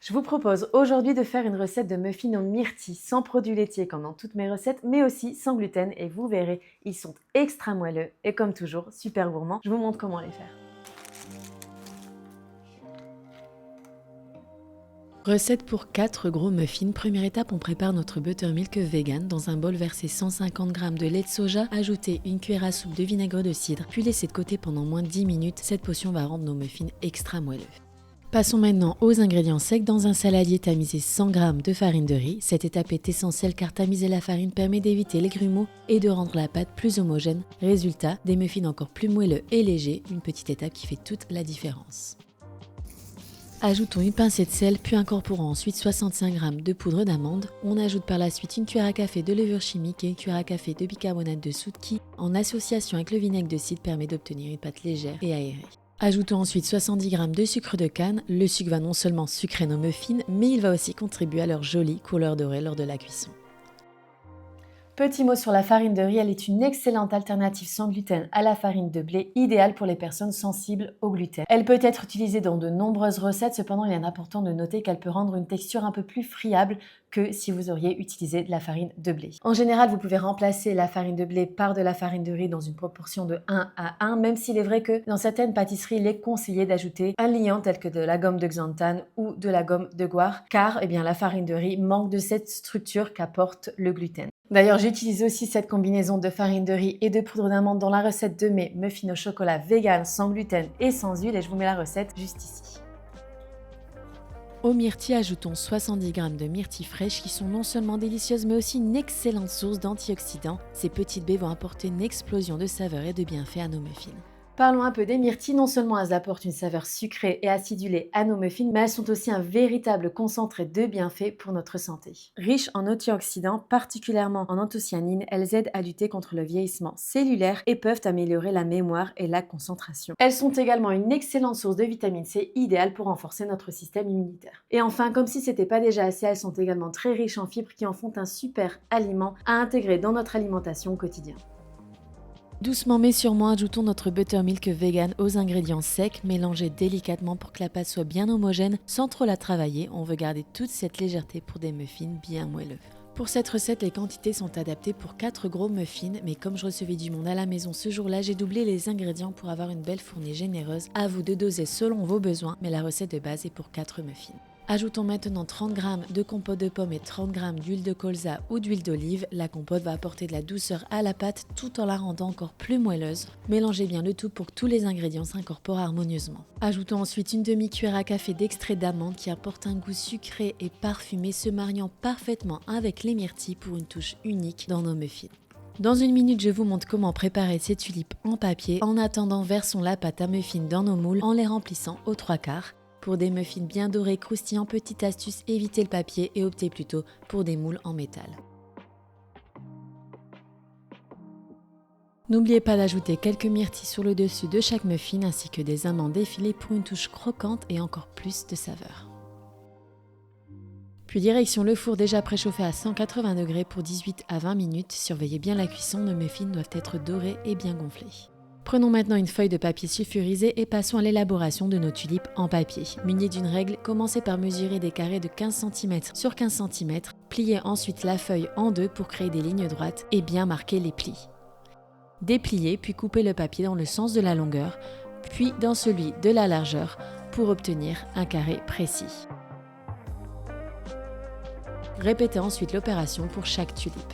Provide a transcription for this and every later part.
Je vous propose aujourd'hui de faire une recette de muffins aux myrtilles sans produits laitiers comme dans toutes mes recettes, mais aussi sans gluten et vous verrez, ils sont extra moelleux et comme toujours, super gourmands. Je vous montre comment les faire. Recette pour 4 gros muffins. Première étape, on prépare notre buttermilk vegan. Dans un bol, versez 150 g de lait de soja, ajoutez une cuillère à soupe de vinaigre de cidre, puis laissez de côté pendant moins de 10 minutes. Cette potion va rendre nos muffins extra moelleux. Passons maintenant aux ingrédients secs. Dans un saladier, tamisez 100 g de farine de riz. Cette étape est essentielle car tamiser la farine permet d'éviter les grumeaux et de rendre la pâte plus homogène. Résultat, des muffins encore plus moelleux et légers, une petite étape qui fait toute la différence. Ajoutons une pincée de sel, puis incorporons ensuite 65 g de poudre d'amande. On ajoute par la suite une cuillère à café de levure chimique et une cuillère à café de bicarbonate de soude qui, en association avec le vinaigre de cidre, permet d'obtenir une pâte légère et aérée. Ajoutons ensuite 70 g de sucre de canne. Le sucre va non seulement sucrer nos muffins, mais il va aussi contribuer à leur jolie couleur dorée lors de la cuisson. Petit mot sur la farine de riz, elle est une excellente alternative sans gluten à la farine de blé, idéale pour les personnes sensibles au gluten. Elle peut être utilisée dans de nombreuses recettes, cependant il est important de noter qu'elle peut rendre une texture un peu plus friable que si vous auriez utilisé de la farine de blé. En général, vous pouvez remplacer la farine de blé par de la farine de riz dans une proportion de 1 à 1, même s'il est vrai que dans certaines pâtisseries, il est conseillé d'ajouter un liant tel que de la gomme de xanthane ou de la gomme de goire, car la farine de riz manque de cette structure qu'apporte le gluten. D'ailleurs, j'utilise aussi cette combinaison de farine de riz et de poudre d'amande dans la recette de mes muffins au chocolat vegan sans gluten et sans huile et je vous mets la recette juste ici. Aux myrtilles, ajoutons 70 g de myrtilles fraîches qui sont non seulement délicieuses mais aussi une excellente source d'antioxydants. Ces petites baies vont apporter une explosion de saveurs et de bienfaits à nos muffins. Parlons un peu des myrtilles, non seulement elles apportent une saveur sucrée et acidulée à nos muffins, mais elles sont aussi un véritable concentré de bienfaits pour notre santé. Riches en antioxydants, particulièrement en anthocyanines, elles aident à lutter contre le vieillissement cellulaire et peuvent améliorer la mémoire et la concentration. Elles sont également une excellente source de vitamine C, idéale pour renforcer notre système immunitaire. Et enfin, comme si c'était pas déjà assez, elles sont également très riches en fibres qui en font un super aliment à intégrer dans notre alimentation quotidienne. Doucement mais sûrement, ajoutons notre buttermilk vegan aux ingrédients secs, mélangez délicatement pour que la pâte soit bien homogène sans trop la travailler. On veut garder toute cette légèreté pour des muffins bien moelleux. Pour cette recette, les quantités sont adaptées pour 4 gros muffins, mais comme je recevais du monde à la maison ce jour-là, j'ai doublé les ingrédients pour avoir une belle fournée généreuse. À vous de doser selon vos besoins, mais la recette de base est pour 4 muffins. Ajoutons maintenant 30 g de compote de pommes et 30 g d'huile de colza ou d'huile d'olive. La compote va apporter de la douceur à la pâte tout en la rendant encore plus moelleuse. Mélangez bien le tout pour que tous les ingrédients s'incorporent harmonieusement. Ajoutons ensuite une demi-cuillère à café d'extrait d'amande qui apporte un goût sucré et parfumé, se mariant parfaitement avec les myrtilles pour une touche unique dans nos muffins. Dans une minute, je vous montre comment préparer ces tulipes en papier. En attendant, versons la pâte à muffins dans nos moules en les remplissant aux 3/4. Pour des muffins bien dorés, croustillants, petite astuce, évitez le papier et optez plutôt pour des moules en métal. N'oubliez pas d'ajouter quelques myrtilles sur le dessus de chaque muffin ainsi que des amandes effilées pour une touche croquante et encore plus de saveur. Puis direction le four déjà préchauffé à 180 degrés pour 18 à 20 minutes. Surveillez bien la cuisson, nos muffins doivent être dorés et bien gonflés. Prenons maintenant une feuille de papier sulfurisé et passons à l'élaboration de nos tulipes en papier. Munis d'une règle, commencez par mesurer des carrés de 15 cm sur 15 cm. Pliez ensuite la feuille en deux pour créer des lignes droites et bien marquer les plis. Dépliez puis coupez le papier dans le sens de la longueur, puis dans celui de la largeur pour obtenir un carré précis. Répétez ensuite l'opération pour chaque tulipe.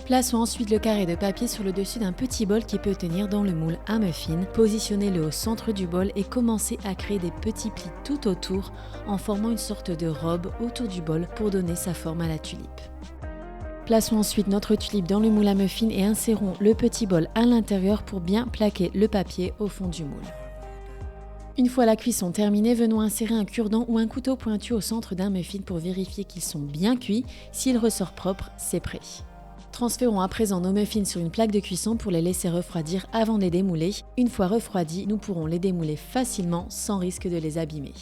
Plaçons ensuite le carré de papier sur le dessus d'un petit bol qui peut tenir dans le moule à muffins. Positionnez-le au centre du bol et commencez à créer des petits plis tout autour en formant une sorte de robe autour du bol pour donner sa forme à la tulipe. Plaçons ensuite notre tulipe dans le moule à muffins et insérons le petit bol à l'intérieur pour bien plaquer le papier au fond du moule. Une fois la cuisson terminée, venons insérer un cure-dent ou un couteau pointu au centre d'un muffin pour vérifier qu'ils sont bien cuits. S'il ressort propre, c'est prêt. Transférons à présent nos muffins sur une plaque de cuisson pour les laisser refroidir avant de les démouler. Une fois refroidis, nous pourrons les démouler facilement sans risque de les abîmer.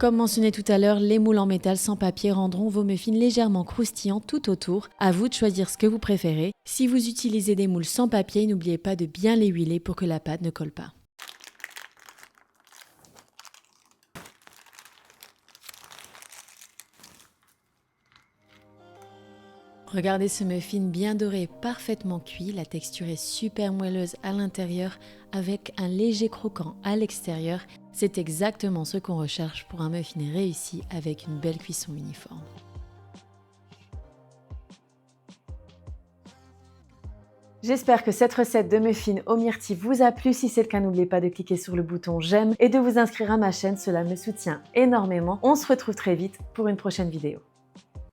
Comme mentionné tout à l'heure, les moules en métal sans papier rendront vos muffins légèrement croustillants tout autour. À vous de choisir ce que vous préférez. Si vous utilisez des moules sans papier, n'oubliez pas de bien les huiler pour que la pâte ne colle pas. Regardez ce muffin bien doré, parfaitement cuit. La texture est super moelleuse à l'intérieur avec un léger croquant à l'extérieur. C'est exactement ce qu'on recherche pour un muffin réussi avec une belle cuisson uniforme. J'espère que cette recette de muffins aux myrtilles vous a plu. Si c'est le cas, n'oubliez pas de cliquer sur le bouton j'aime et de vous inscrire à ma chaîne, cela me soutient énormément. On se retrouve très vite pour une prochaine vidéo.